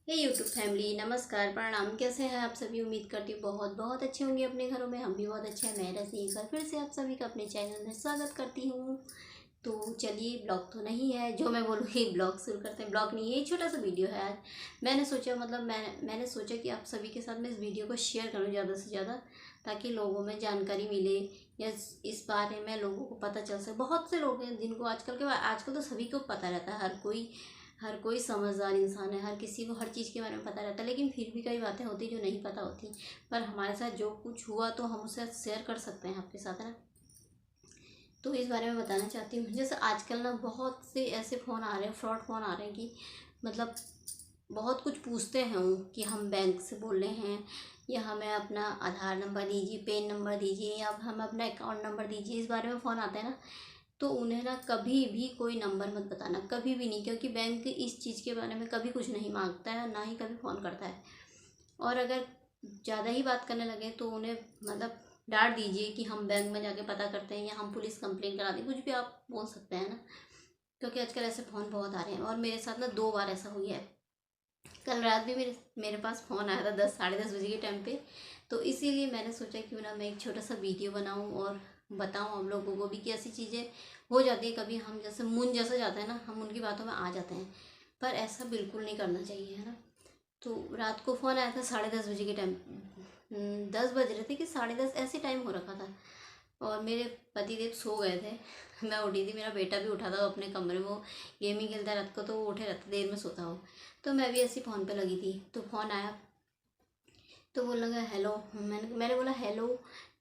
हे YouTube family, नमस्कार, प्रणाम। कैसे हैं आप सभी? उम्मीद करती हूँ बहुत बहुत अच्छे होंगे अपने घरों में। हम भी बहुत अच्छे हैं। मैं रजनी एक बार फिर से आप सभी का अपने चैनल में स्वागत करती हूँ। तो चलिए, ब्लॉग तो नहीं है जो मैं बोलूँगी, ब्लॉग शुरू करते हैं। ब्लॉग नहीं है, एक छोटा सा वीडियो है आज। मैंने सोचा मैंने सोचा कि आप सभी के साथ मैं इस वीडियो को शेयर करूँ ज़्यादा से ज़्यादा, ताकि लोगों में जानकारी मिले या इस बारे में लोगों को पता चल सके। बहुत से लोग हैं जिनको आजकल तो सभी को पता रहता है। हर कोई समझदार इंसान है, हर किसी को हर चीज़ के बारे में पता रहता है, लेकिन फिर भी कई बातें होती जो नहीं पता होती। पर हमारे साथ जो कुछ हुआ तो हम उसे शेयर कर सकते हैं आपके साथ, है ना। तो इस बारे में बताना चाहती हूँ। जैसे आजकल ना बहुत से ऐसे फ़ोन आ रहे हैं, फ्रॉड फ़ोन आ रहे हैं कि मतलब बहुत कुछ पूछते हैं वो, कि हम बैंक से बोल रहे हैं, या हमें अपना आधार नंबर दीजिए, पेन नंबर दीजिए, या हम अपना अकाउंट नंबर दीजिए। इस बारे में फ़ोन आते हैं ना, तो उन्हें ना कभी भी कोई नंबर मत बताना, कभी भी नहीं, क्योंकि बैंक इस चीज़ के बारे में कभी कुछ नहीं मांगता है, ना ही कभी फ़ोन करता है। और अगर ज़्यादा ही बात करने लगे तो उन्हें मतलब डांट दीजिए कि हम बैंक में जाके पता करते हैं, या हम पुलिस कंप्लेन करा दें, कुछ भी आप बोल सकते हैं ना। क्योंकि आजकल ऐसे फ़ोन बहुत आ रहे हैं, और मेरे साथ ना 2 बार ऐसा हुआ है। कल रात भी मेरे मेरे पास फ़ोन आया था 10 साढ़े 10 बजे के टाइम पे। तो इसीलिए मैंने सोचा क्यों ना मैं एक छोटा सा वीडियो बनाऊं और बताऊं हम लोगों को भी कि ऐसी चीज़ें हो जाती है कभी। हम जैसे मुन जैसा जाता है ना, हम उनकी बातों में आ जाते हैं, पर ऐसा बिल्कुल नहीं करना चाहिए, है ना। तो रात को फ़ोन आया था 10:30 बजे के टाइम। 10 बज रहे थे कि 10:30 ऐसे टाइम हो रखा था, और मेरे पतिदेव सो गए थे। मैं उठी थी, मेरा बेटा भी उठा था, वो अपने कमरे में वो गेमिंग खेलता है रात को, तो वो उठे रहता, देर में सोता हो। तो मैं भी ऐसी फ़ोन पे लगी थी, तो फ़ोन आया, तो बोलने लगा हेलो। मैंने मैंने बोला हेलो।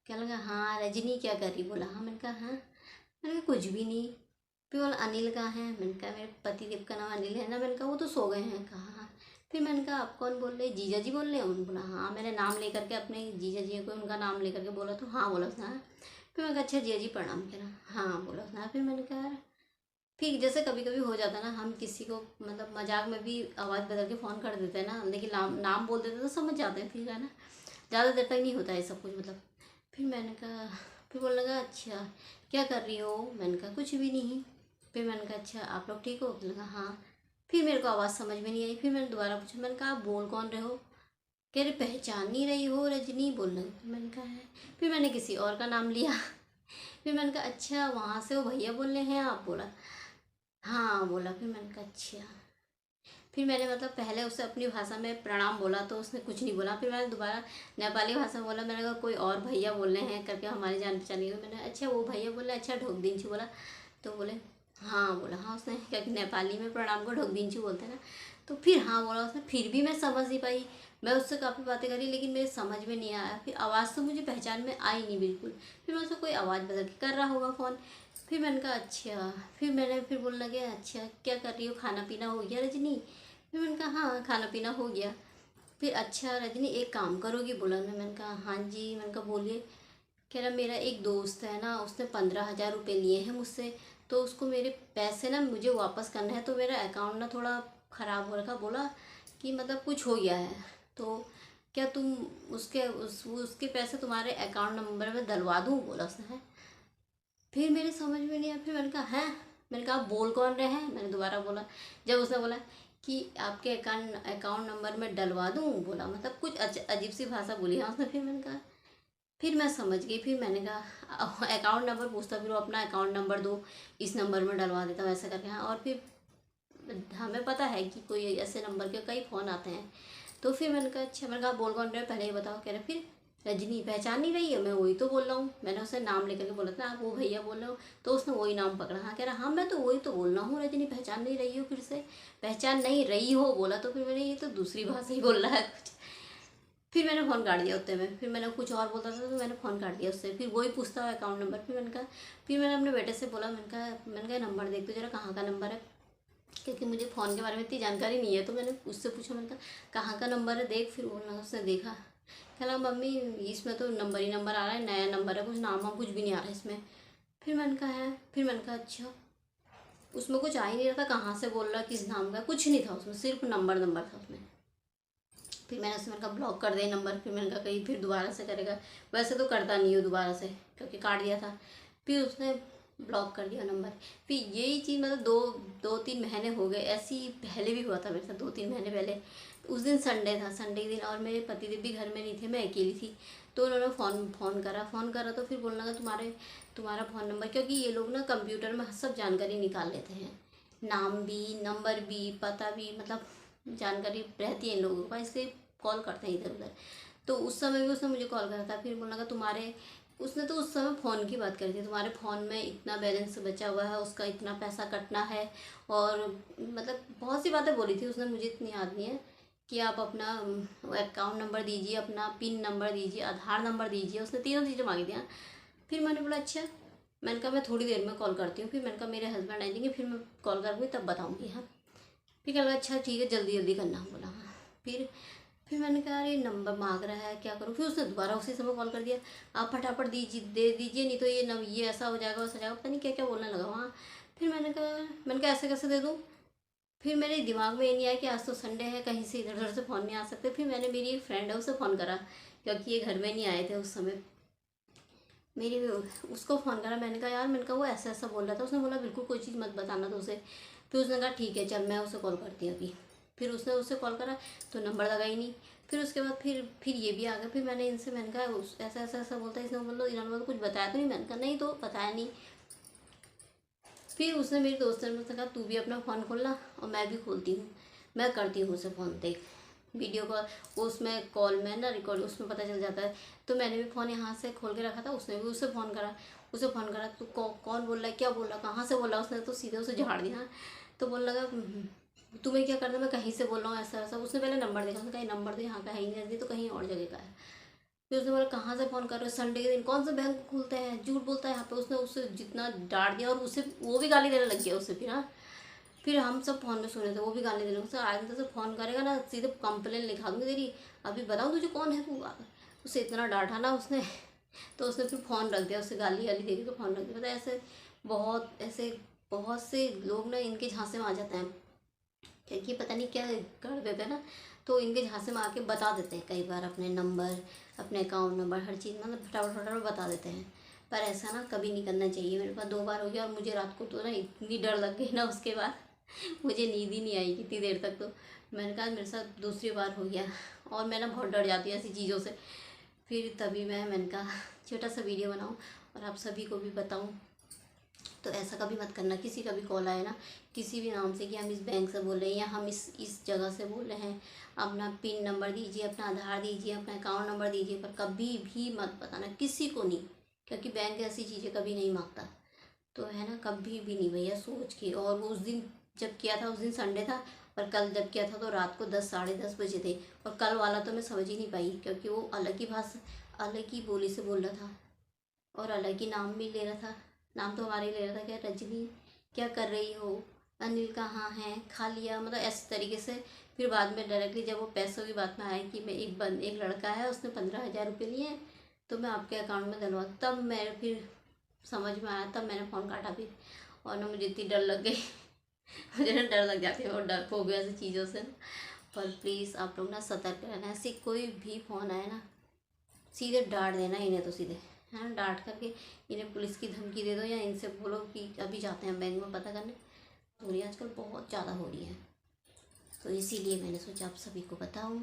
क्या लगा, हाँ रजनी क्या कर रही? बोला हाँ। मैंने कहा हाँ। मैंने कहा कुछ भी नहीं। फिर बोला अनिल कहाँ है? मैंने कहा मेरे पतिदेव का नाम अनिल है ना। मैंने कहा वो तो सो गए हैं। कहा हाँ। फिर मैंने कहा आप कौन बोल रहे? जीजा जी बोल रहे हैं? उन्होंने बोला हाँ। मैंने नाम लेकर के अपने जीजा जी को उनका नाम लेकर के बोला, तो हाँ बोला उसने। हाँ। फिर मैंने कहा अच्छा जीजा जी प्रणाम करा। हाँ बोला उसने। हाँ। फिर मैंने कहा फिर जैसे कभी कभी हो जाता है ना, हम किसी को मतलब मजाक में भी आवाज़ बदल के फ़ोन कर देते हैं ना, लेकिन नाम नाम बोल देते हैं तो समझ जाते हैं, फिर है ना। ज़्यादा देर तक नहीं होता है सब कुछ मतलब। फिर मैंने कहा, फिर बोलने लगा अच्छा क्या कर रही हो? मैंने कहा कुछ भी नहीं। फिर मैंने कहा अच्छा आप लोग ठीक हो? बोलने लगा हाँ। फिर मेरे को आवाज़ समझ में नहीं आई। फिर मैंने दोबारा पूछा, मैंने कहा आप बोल कौन रहे हो? कह रहे पहचान नहीं रही हो रजनी? बोल रहे हो। मैंने कहा है। फिर मैंने किसी और का नाम लिया। फिर मैंने कहा अच्छा वहाँ से वो भैया बोल रहे हैं आप? बोला हाँ। बोला फिर मैंने कहा अच्छा। फिर मैंने मतलब पहले उसे अपनी भाषा में प्रणाम बोला, तो उसने कुछ नहीं बोला। फिर मैंने दोबारा नेपाली भाषा में बोला। मैंने कहा कोई और भैया बोल रहे हैं करके, हमारी जान पहचान की। तो मैंने अच्छा वो भैया बोला अच्छा ढोक दिंचू? बोला। तो बोले हाँ। बोला हाँ उसने, क्योंकि नेपाली में प्रणाम को ढोक दिंचू बोलते हैं ना। तो फिर हाँ बोला उसने। फिर भी मैं समझ नहीं पाई। मैं उससे काफ़ी बातें करी, लेकिन मेरे समझ में नहीं आया। फिर आवाज़ तो मुझे पहचान में आई नहीं बिल्कुल। फिर मैं उससे कोई आवाज़ बदल के कर रहा होगा फ़ोन। फिर मैंने कहा अच्छा। फिर बोलने लगे अच्छा क्या कर रही हो, खाना पीना हो गया रजनी? फिर मैंने कहा हाँ खाना पीना हो गया। फिर अच्छा रजनी एक काम करोगी? बोला ना। मैंने कहा हाँ जी। मैंने कहा बोलिए। कह रहा मेरा एक दोस्त है ना, उसने 15,000 रुपये लिए हैं मुझसे, तो उसको मेरे पैसे ना मुझे वापस करना है, तो मेरा अकाउंट ना थोड़ा ख़राब हो रखा। बोला कि मतलब कुछ हो गया है, तो क्या तुम उसके पैसे तुम्हारे अकाउंट नंबर में डलवा दूँ? बोला उसने। है। फिर मेरे समझ में नहीं आया। फिर मैंने कहा हैं? मैंने कहा आप बोल कौन रहे हैं? मैंने दोबारा बोला। जब उसने बोला कि आपके अकाउंट नंबर में डलवा दूँ? बोला मतलब कुछ अजीब सी भाषा बोली है उसने। फिर मैंने कहा, फिर मैं समझ गई। फिर मैंने कहा अकाउंट नंबर पूछता, फिर वो अपना अकाउंट नंबर दो, इस नंबर में डलवा देता हूँ ऐसा करके। हाँ। और फिर हमें पता है कि कोई ऐसे नंबर के कई फ़ोन आते हैं। तो फिर मैंने कहा अच्छा। मैंने कहा बोल कौन रहे हो पहले ही बताओ। कह रहे फिर रजनी पहचान नहीं रही है? मैं वही तो बोल रहा हूँ। मैंने उसे नाम लेकर के बोला था आप वो भैया बोल रहे हो, तो उसने वही नाम पकड़ा। हाँ। कह रहा हाँ मैं तो वही तो बोल रहा हूँ रजनी, पहचान नहीं रही हो? फिर से पहचान नहीं रही हो बोला। तो फिर मैंने ये तो दूसरी भाषा ही बोल रहा है कुछ। फिर मैंने फ़ोन काट दिया उतने में। फिर मैंने कुछ और बोलता था तो मैंने फ़ोन काट दिया उससे। फिर वही पूछता है अकाउंट नंबर। फिर मैंने अपने बेटे से बोला। मैंने कहा नंबर देख तो जरा कहाँ का नंबर है, क्योंकि मुझे फ़ोन के बारे में इतनी जानकारी नहीं है। तो मैंने उससे पूछा, मैंने कहा कहाँ का नंबर है देख। फिर बोलना, उसने देखा। कह रहा मम्मी इसमें तो नंबर ही नंबर आ रहा है, नया नंबर है, कुछ नाम वाम कुछ भी नहीं आ रहा है इसमें। फिर मैंने कहा है? फिर मैंने कहा अच्छा। उसमें कुछ आ ही नहीं रहा था, कहाँ से बोल रहा किस नाम का, कुछ नहीं था उसमें, सिर्फ नंबर नंबर था उसमें। फिर मैंने उससे मैंने कहा ब्लॉक कर दे नंबर। फिर मैंने कहा फिर दोबारा से करेगा। वैसे तो करता नहीं हूँ दोबारा से, क्योंकि काट दिया था। फिर उसने ब्लॉक कर दिया नंबर। फिर यही चीज़ मतलब 2-3 महीने हो गए, ऐसे ही पहले भी हुआ था मेरे साथ 2-3 महीने पहले। उस दिन संडे था, संडे के दिन, और मेरे पतिदेव भी घर में नहीं थे, मैं अकेली थी। तो उन्होंने फ़ोन करा तो फिर बोलने लगा तुम्हारा फ़ोन नंबर, क्योंकि ये लोग ना कंप्यूटर में सब जानकारी निकाल लेते हैं, नाम भी, नंबर भी, पता भी, मतलब जानकारी रहती है इन लोगों के पास, इसलिए कॉल करते हैं इधर उधर। तो उस समय भी उसने मुझे कॉल करा था। फिर बोलने लगा उसने तो उस समय फ़ोन की बात करी थी, तुम्हारे फ़ोन में इतना बैलेंस बचा हुआ है, उसका इतना पैसा कटना है, और मतलब बहुत सी बातें बोली थी उसने, मुझे इतनी याद नहीं है। कि आप अपना अकाउंट नंबर दीजिए, अपना पिन नंबर दीजिए, आधार नंबर दीजिए, उसने तीनों चीज़ें मांगी थी। हाँ, फिर मैंने बोला अच्छा। मैंने कहा मैं थोड़ी देर में कॉल करती हूँ। फिर मैंने कहा मेरे हस्बैंड आ जाएंगे, फिर मैं कॉल करूँगी तब बताऊँगी। हाँ, फिर कहा अच्छा ठीक है, जल्दी जल्दी करना, बोला। हाँ, फिर मैंने कहा अरे नंबर मांग रहा है, क्या करूँ। फिर उसने दोबारा उसी समय कॉल कर दिया, आप फटाफट दे दीजिए, नहीं तो ये ऐसा हो जाएगा, वैसा हो जाएगा, पता नहीं क्या क्या बोलने लगा वहाँ। फिर मैंने कहा ऐसे कैसे दे दूँ। फिर मेरे दिमाग में ये नहीं आया कि आज तो संडे है, कहीं से इधर उधर से फ़ोन नहीं आ सकते। फिर मैंने मेरी एक फ्रेंड है उसे फ़ोन करा, क्योंकि ये घर में नहीं आए थे उस समय। मेरी उसको फ़ोन करा, मैंने कहा यार, मैंने कहा वो ऐसा ऐसा बोल रहा था। उसने बोला बिल्कुल कोई चीज़ मत बताना तो उसे। फिर उसने कहा ठीक है चल, मैं उसे कॉल करती हूँ अभी। फिर उसने उसे कॉल करा तो नंबर लगा ही नहीं। फिर उसके बाद फिर ये भी आ गया। फिर मैंने कहा ऐसा ऐसा ऐसा बोलता है, इसने बोला इन्होंने बोला कुछ बताया तो नहीं। मैंने कहा नहीं, तो बताया नहीं। फिर उसने मेरी दोस्त ने मुझसे कहा तू भी अपना फ़ोन खोलना और मैं भी खोलती हूँ, मैं करती हूँ उसे फ़ोन, देख वीडियो कॉल, उसमें कॉल में ना रिकॉर्ड उसमें पता चल जाता है। तो मैंने भी फ़ोन यहाँ से खोल के रखा था, उसने भी उसे फ़ोन करा तू कौन बोल रहा है, क्या बोल रहा है, कहाँ से बोल रहा है। उसने तो सीधे उसे झाड़ दिया। तो बोलने लगा तुम्हें क्या करना, मैं कहीं से बोल रहा हूँ ऐसा वैसा। उसने पहले नंबर देखा, उसने कहा नंबर तो यहाँ का है ही नहीं, तो कहीं और जगह का है। फिर उसने बोला कहाँ से फ़ोन कर रहे हो, संडे के दिन कौन सा बैंक खुलते हैं, झूठ बोलता है यहाँ पे। उसने उससे जितना डांट दिया, और उसे वो भी गाली देने लग गया उससे। फिर हाँ, फिर हम सब फ़ोन में सुने थे, वो भी गाली देने लगे। आइंदा से फ़ोन करेगा ना, सीधे कंप्लेन लिखा दूँगी तेरी, अभी बताऊँ तुझे कौन है तू। उसे इतना डांटा ना उसने। तो उसने फिर फ़ोन रख दिया, उससे गाली गाली देगी तो फ़ोन रख दिया। पता है ऐसे बहुत से लोग ना इनके झांसे में आ जाते हैं, क्योंकि पता नहीं क्या कर देते हैं ना। तो इनके झांसे में आके बता देते हैं कई बार अपने नंबर, अपने अकाउंट नंबर, हर चीज़ मतलब फटाफट फटाफट बता देते हैं। पर ऐसा ना कभी नहीं करना चाहिए। मेरे पास 2 बार हो गया, और मुझे रात को तो ना इतनी डर लग गई ना, उसके बाद मुझे नींद ही नहीं आई कितनी देर तक। तो मैंने कहा मेरे साथ दूसरी बार हो गया, और मैं ना बहुत डर जाती हूँ ऐसी चीज़ों से। फिर तभी मैंने कहा छोटा सा वीडियो बनाऊँ और आप सभी को भी बताऊँ। तो ऐसा कभी मत करना, किसी का भी कॉल आए ना किसी भी नाम से, कि हम इस बैंक से बोल रहे हैं या हम इस जगह से बोल रहे हैं, अपना पिन नंबर दीजिए, अपना आधार दीजिए, अपना अकाउंट नंबर दीजिए, पर कभी भी मत बताना किसी को नहीं, क्योंकि बैंक ऐसी चीज़ें कभी नहीं मांगता। तो है ना, कभी भी नहीं भैया, सोच के। और वो उस दिन जब किया था, उस दिन संडे था, और कल जब किया था तो रात को 10 साढ़े 10 बजे थे। और कल वाला तो मैं समझ ही नहीं पाई, क्योंकि वो अलग ही भाषा, अलग ही बोली से बोल रहा था, और अलग ही नाम भी ले रहा था। नाम तो हमारे ही ले रहा था, क्या रजनी क्या कर रही हो, अनिल कहाँ है, खा लिया, मतलब ऐसे तरीके से। फिर बाद में डायरेक्टली जब वो पैसों की बात में आया कि मैं एक लड़का है, उसने 15,000 रुपये लिए हैं, तो मैं आपके अकाउंट में डलवा, तब मैं फिर समझ में आया, तब मैंने फ़ोन काटा फिर। और ना मुझे इतनी डर लग गई मुझे ना डर लग जाती है, और डर हो गया ऐसी चीज़ों से। पर प्लीज़ आप लोग ना सतर्क रहना, ऐसे कोई भी फ़ोन आए ना, सीधे डांट देना इन्हें, तो सीधे है ना, डांट करके इन्हें पुलिस की धमकी दे दो, या इनसे बोलो कि अभी जाते हैं बैंक में पता करने। हो रही है आजकल, बहुत ज़्यादा हो रही है। तो इसीलिए मैंने सोचा आप सभी को बताऊं,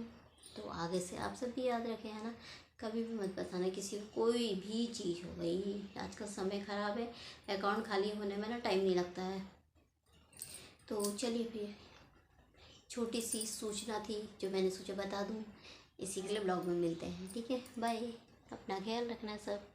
तो आगे से आप सब भी याद रखें, है ना, कभी भी मत बताना किसी को कोई भी चीज़ हो गई। आजकल समय ख़राब है, अकाउंट खाली होने में ना टाइम नहीं लगता है। तो चलिए, फिर छोटी सी सूचना थी जो मैंने सोचा बता दूं। इसी के लिए ब्लॉग में मिलते हैं, ठीक है, बाय। अपना ख्याल रखना सब।